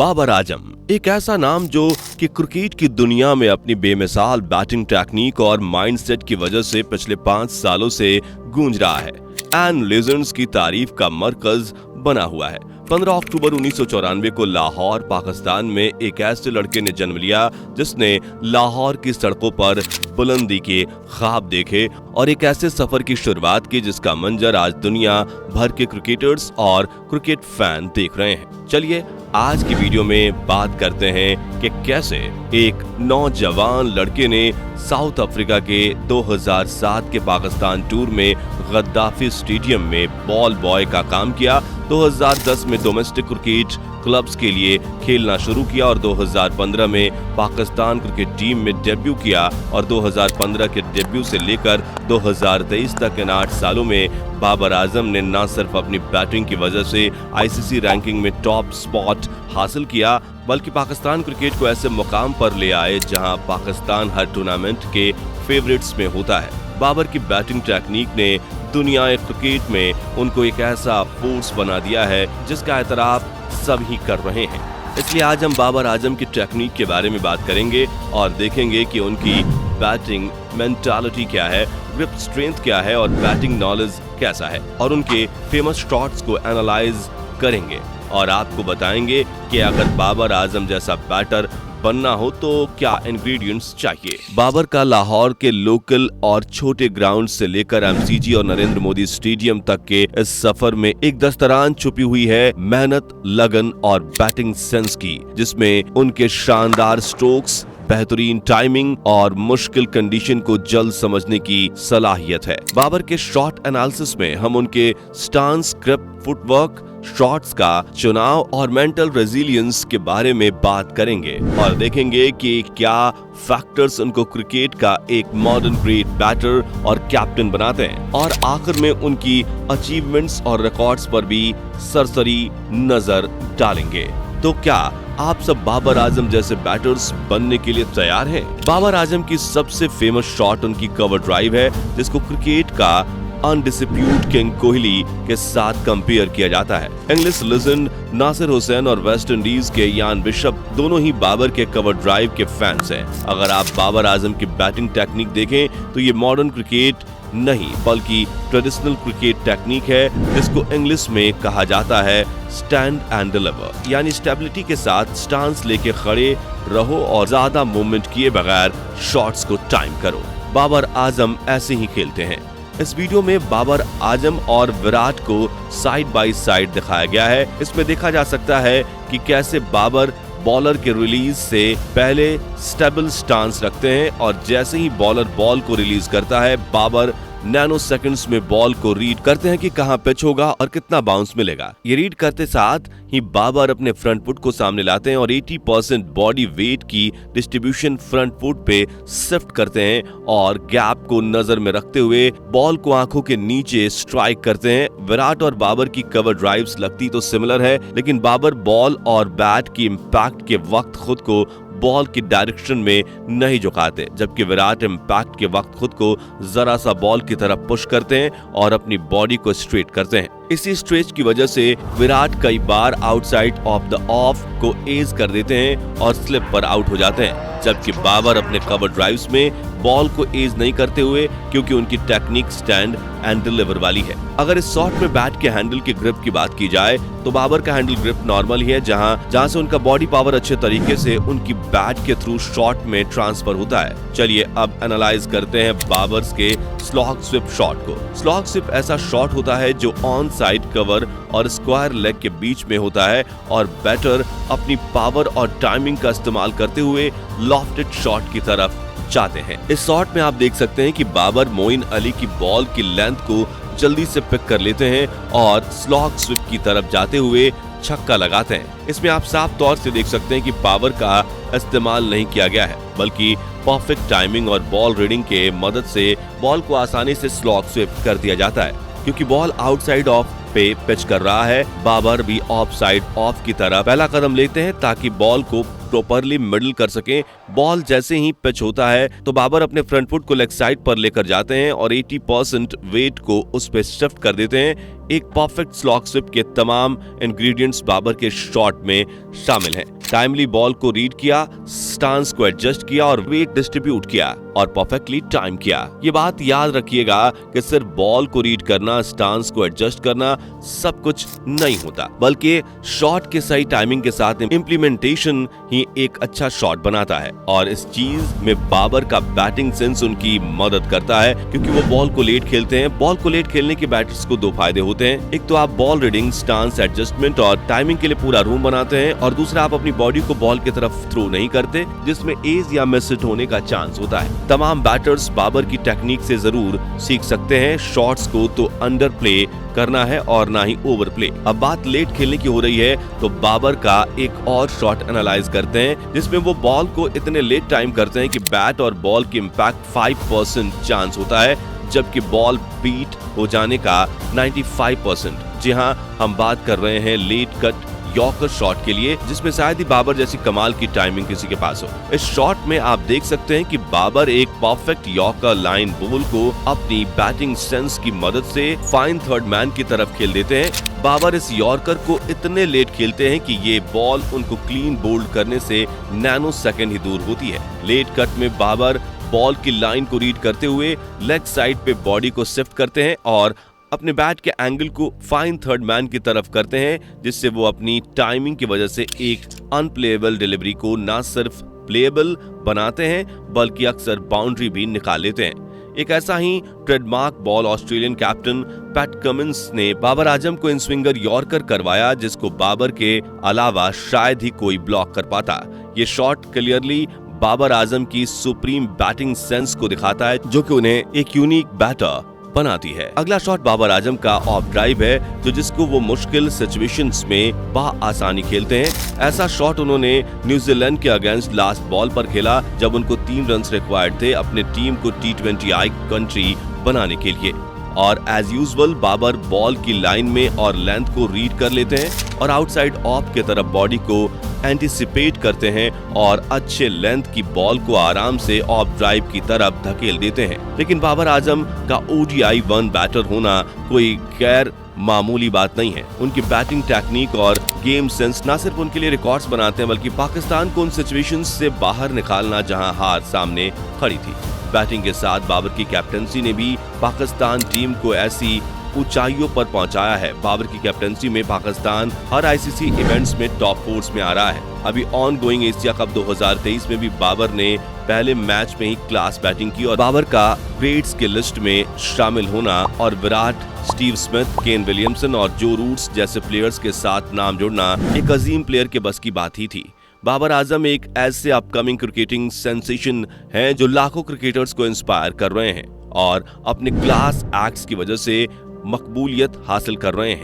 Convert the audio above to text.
बाबर आजम एक ऐसा नाम जो कि क्रिकेट की दुनिया में अपनी बेमिसाल बैटिंग टेक्निक और माइंडसेट की वजह से पिछले 5 सालों से गूंज रहा है एंड लेजेंड्स की तारीफ का मरकज बना हुआ है। 15 अक्टूबर 1994 को लाहौर पाकिस्तान में एक ऐसे लड़के ने जन्म लिया जिसने लाहौर की सड़कों पर बुलंदी के ख्वाब देखे और एक ऐसे सफर की शुरुआत की जिसका मंजर आज दुनिया भर के क्रिकेटर्स और क्रिकेट फैन देख रहे हैं। चलिए आज की वीडियो में बात करते हैं कि कैसे एक नौजवान लड़के ने साउथ अफ्रीका के 2007 के पाकिस्तान टूर में गद्दाफी स्टेडियम में बॉल बॉय का काम किया, 2010 में डोमेस्टिक क्रिकेट क्लब्स के लिए खेलना शुरू किया और 2015 में पाकिस्तान क्रिकेट टीम में डेब्यू किया और 2015 के डेब्यू से लेकर 2023 तक इन 8 सालों में बाबर आजम ने न सिर्फ अपनी बैटिंग की वजह से आईसीसी रैंकिंग में टॉप स्पॉट हासिल किया बल्कि पाकिस्तान क्रिकेट को ऐसे मुकाम पर ले आए जहां पाकिस्तान हर टूर्नामेंट के फेवरेट्स में होता है। बाबर की बैटिंग टेक्निक ने दुनिया क्रिकेट में उनको एक ऐसा फोर्स बना दिया है जिसका एतराफ सब ही कर रहे हैं। इसलिए आज हम बाबर आजम की टेक्निक के बारे में बात करेंगे और देखेंगे कि उनकी बैटिंग मेंटालिटी क्या है, ग्रिप स्ट्रेंथ क्या है और बैटिंग नॉलेज कैसा है और उनके फेमस शॉट्स को एनालाइज करेंगे और आपको बताएंगे कि अगर बाबर आजम जैसा बैटर बनना हो तो क्या इंग्रेडिएंट्स चाहिए। बाबर का लाहौर के लोकल और छोटे ग्राउंड से लेकर एमसीजी और नरेंद्र मोदी स्टेडियम तक के इस सफर में एक दस्तरान छुपी हुई है मेहनत, लगन और बैटिंग सेंस की, जिसमें उनके शानदार स्ट्रोक्स, बेहतरीन टाइमिंग और मुश्किल कंडीशन को जल्द समझने की सलाहियत है। बाबर के शॉट एनालिसिस में हम उनके स्टांस, ग्रिप, फुटवर्क, शॉट्स का चुनाव और मेंटल रेजिलियंस के बारे में बात करेंगे और देखेंगे कि क्या फैक्टर्स उनको क्रिकेट का एक मॉडर्न ग्रेट बैटर और कैप्टन बनाते हैं और आखिर में उनकी अचीवमेंट्स और रिकॉर्ड्स पर भी सरसरी नजर डालेंगे। तो क्या आप सब बाबर आजम जैसे बैटर्स बनने के लिए तैयार हैं? बाबर आजम की सबसे फेमस शॉट उनकी कवर ड्राइव है जिसको क्रिकेट का अनडिस्प्यूटेड किंग कोहली के साथ कंपेयर किया जाता है। इंग्लिश लेजेंड नासिर हुसैन और वेस्ट इंडीज के यान बिशप दोनों ही बाबर के कवर ड्राइव के फैंस हैं। अगर आप बाबर आजम की बैटिंग टेक्निक देखें तो ये मॉडर्न क्रिकेट नहीं बल्कि ट्रेडिशनल क्रिकेट टेक्निक है जिसको इंग्लिश में कहा जाता है स्टैंड एंड डिलीवर, यानी स्टेबिलिटी के साथ स्टांस लेके खड़े रहो और ज्यादा मूवमेंट किए बगैर शॉट्स को टाइम करो। बाबर आजम ऐसे ही खेलते हैं। इस वीडियो में बाबर आजम और विराट को साइड बाय साइड दिखाया गया है। इसमें देखा जा सकता है कि कैसे बाबर बॉलर के रिलीज से पहले स्टेबल स्टांस रखते हैं और जैसे ही बॉलर बॉल को रिलीज करता है बाबर नैनो सेकंड्स में बॉल को रीड करते हैं कि कहां पिच होगा और कितना बाउंस मिलेगा। ये रीड करते साथ ही बाबर अपने फ्रंट फुट को सामने लाते हैं और 80% बॉडी वेट की डिस्ट्रीब्यूशन फ्रंट फुट पे शिफ्ट करते हैं और गैप को नजर में रखते हुए बॉल को आंखों के नीचे स्ट्राइक करते हैं। विराट और बाबर की कवर ड्राइव्स लगती तो सिमिलर है लेकिन बाबर बॉल और बैट की इम्पैक्ट के वक्त खुद को बॉल की डायरेक्शन में नहीं झुकाते, जबकि विराट इम्पैक्ट के वक्त खुद को जरा सा बॉल की तरफ पुश करते हैं और अपनी बॉडी को स्ट्रेट करते हैं। इसी स्ट्रेच की वजह से विराट कई बार आउटसाइड ऑफ द ऑफ को एज कर देते हैं और स्लिप पर आउट हो जाते हैं, जबकि बाबर अपने कवर ड्राइव्स में बॉल को एज नहीं करते हुए क्योंकि उनकी टेक्निक स्टैंड एंड डिलीवर वाली है। अगर इस शॉट में बैट के हैंडल की ग्रिप की बात की जाए तो बाबर का हैंडल ग्रिप नॉर्मल ही है जहां से उनका बॉडी पावर अच्छे तरीके से उनकी बैट के थ्रू शॉट में ट्रांसफर होता है। चलिए अब एनालाइज करते हैं बाबर्स के स्लॉग स्विप शॉट को। स्लॉग स्विप ऐसा शॉट होता है जो ऑन साइड कवर और स्क्वायर लेग के बीच में होता है और बैटर अपनी पावर और टाइमिंग का इस्तेमाल करते हुए लॉफ्टेड शॉट की तरफ जाते हैं। इस शॉट में आप देख सकते हैं कि बाबर मोइन अली की बॉल की लेंथ को जल्दी से पिक कर लेते हैं और स्लॉग स्विप की तरफ जाते हुए छक्का लगाते हैं। इसमें आप साफ तौर से देख सकते हैं कि पावर का इस्तेमाल नहीं किया गया है बल्कि परफेक्ट टाइमिंग और बॉल रीडिंग के मदद से बॉल को आसानी से स्लॉग स्विप कर दिया जाता है। क्योंकि बॉल आउटसाइड ऑफ पे पिच कर रहा है। बाबर भी ऑफ साइड ऑफ की तरफ पहला कदम लेते हैं ताकि बॉल को प्रॉपरली मिडल कर सकें। बॉल जैसे ही पिच होता है तो बाबर अपने फ्रंट फुट को लेग साइड पर लेकर जाते हैं और 80% वेट को उस पे शिफ्ट कर देते हैं। एक परफेक्ट स्लॉग स्विप के तमाम इंग्रेडिएंट्स बाबर के शॉट में शामिल हैं। टाइमली बॉल को रीड किया, स्टांस को एडजस्ट किया और वेट डिस्ट्रीब्यूट किया और परफेक्टली टाइम किया। ये बात याद रखिएगा कि सिर्फ बॉल को रीड करना, स्टांस को एडजस्ट करना सब कुछ नहीं होता, बल्कि शॉट के सही टाइमिंग के साथ इम्प्लीमेंटेशन ही एक अच्छा शॉट बनाता है। और इस चीज में बाबर का बैटिंग सेंस उनकी मदद करता है, क्योंकि वो बॉल को लेट खेलते हैं। बॉल को लेट खेलने के बैटर्स को दो फायदे होते हैं। एक तो आप बॉल रीडिंग, स्टांस एडजस्टमेंट और टाइमिंग के लिए पूरा रूम बनाते हैं, और दूसरा आप अपनी बॉडी को बॉल की तरफ थ्रो नहीं करते, जिसमें एज या मिस हिट होने का चांस होता है। तमाम बैटर्स बाबर की टेक्निक से जरूर सीख सकते हैं। शॉट्स को तो अंडर प्ले करना है और ना ही ओवर प्ले। अब बात लेट खेलने की हो रही है तो बाबर का एक और शॉट एनालाइज करते हैं, जिसमें वो बॉल को इतने लेट टाइम करते हैं कि बैट और बॉल के इम्पैक्ट 5% चांस होता है, जबकि बॉल बीट हो जाने का 95%। जी हाँ, हम बात कर रहे हैं लेट कट यॉर्कर शॉट के लिए, जिसमें शायद ही बाबर जैसी कमाल की टाइमिंग किसी के पास हो। इस शॉट में आप देख सकते हैं कि बाबर एक परफेक्ट यॉर्कर लाइन बॉल को अपनी बैटिंग सेंस की मदद से फाइन थर्ड मैन की तरफ खेल देते हैं। बाबर इस यॉर्कर को इतने लेट खेलते हैं कि ये बॉल उनको क्लीन बोल्ड करने से नैनो सेकंड ही दूर होती है। लेट कट में बाबर बॉल की लाइन को रीड करते हुए लेग साइड पे बॉडी को शिफ्ट करते हैं और अपने बैट के एंगल को फाइन थर्ड मैन की तरफ करते हैं, जिससे वो अपनी टाइमिंग की वजह से एक अनप्लेएबल डिलीवरी को ना सिर्फ प्लेएबल बनाते हैं बल्कि अक्सर बाउंड्री भी निकाल लेते हैं। एक ऐसा ही trademark ball Australian captain Pat Cummins ने बाबर आजम को इन स्विंगर यॉर्कर करवाया, जिसको बाबर के अलावा शायद ही कोई ब्लॉक कर पाता। ये शॉट क्लियरली बाबर आजम की सुप्रीम बैटिंग सेंस को दिखाता है, जो कि उन्हें एक यूनिक बैटर बनाती है। अगला शॉट बाबर आजम का ऑफ ड्राइव है, जो जिसको वो मुश्किल सिचुएशंस में आसानी खेलते हैं। ऐसा शॉट उन्होंने न्यूजीलैंड के अगेंस्ट लास्ट बॉल पर खेला, जब उनको 3 रन रिक्वायर्ड थे अपने टीम को T20I कंट्री बनाने के लिए। और एज यूजुअल बाबर बॉल की लाइन में और लेंथ को रीड कर लेते हैं और आउटसाइड ऑफ की तरफ बॉडी को एंटिसिपेट करते हैं और अच्छे लेंथ की बॉल को आराम से ऑफ ड्राइव की तरफ धकेल देते हैं। लेकिन बाबर आजम का ODI 1 बैटर होना कोई गैर मामूली बात नहीं है। उनकी बैटिंग टेक्निक और गेम सेंस न सिर्फ उनके लिए रिकॉर्ड्स बनाते हैं, बल्कि पाकिस्तान को उन सिचुएशंस से बाहर निकालना जहां हार सामने खड़ी थी। बैटिंग के साथ बाबर की कैप्टनसी ने भी पाकिस्तान टीम को ऐसी ऊंचाइयों पर पहुंचाया है। बाबर की कैप्टनसी में पाकिस्तान हर ICC इवेंट्स में टॉप 4 में आ रहा है। अभी ऑन गोइंग एशिया कप 2023 में भी बाबर ने पहले मैच में ही क्लास बैटिंग की और बाबर का ग्रेट्स के लिस्ट में शामिल होना और Virat, Steve Smith, Kane Williamson और जो रूट्स जैसे प्लेयर्स के साथ नाम जोड़ना एक अजीम प्लेयर के बस की बात ही थी। बाबर आजम एक ऐसे अपकमिंग क्रिकेटिंग सेंसेशन हैं जो लाखों क्रिकेटर्स को इंस्पायर कर रहे हैं और अपने क्लास एक्ट्स की वजह से मकबूलियत हासिल कर रहे हैं।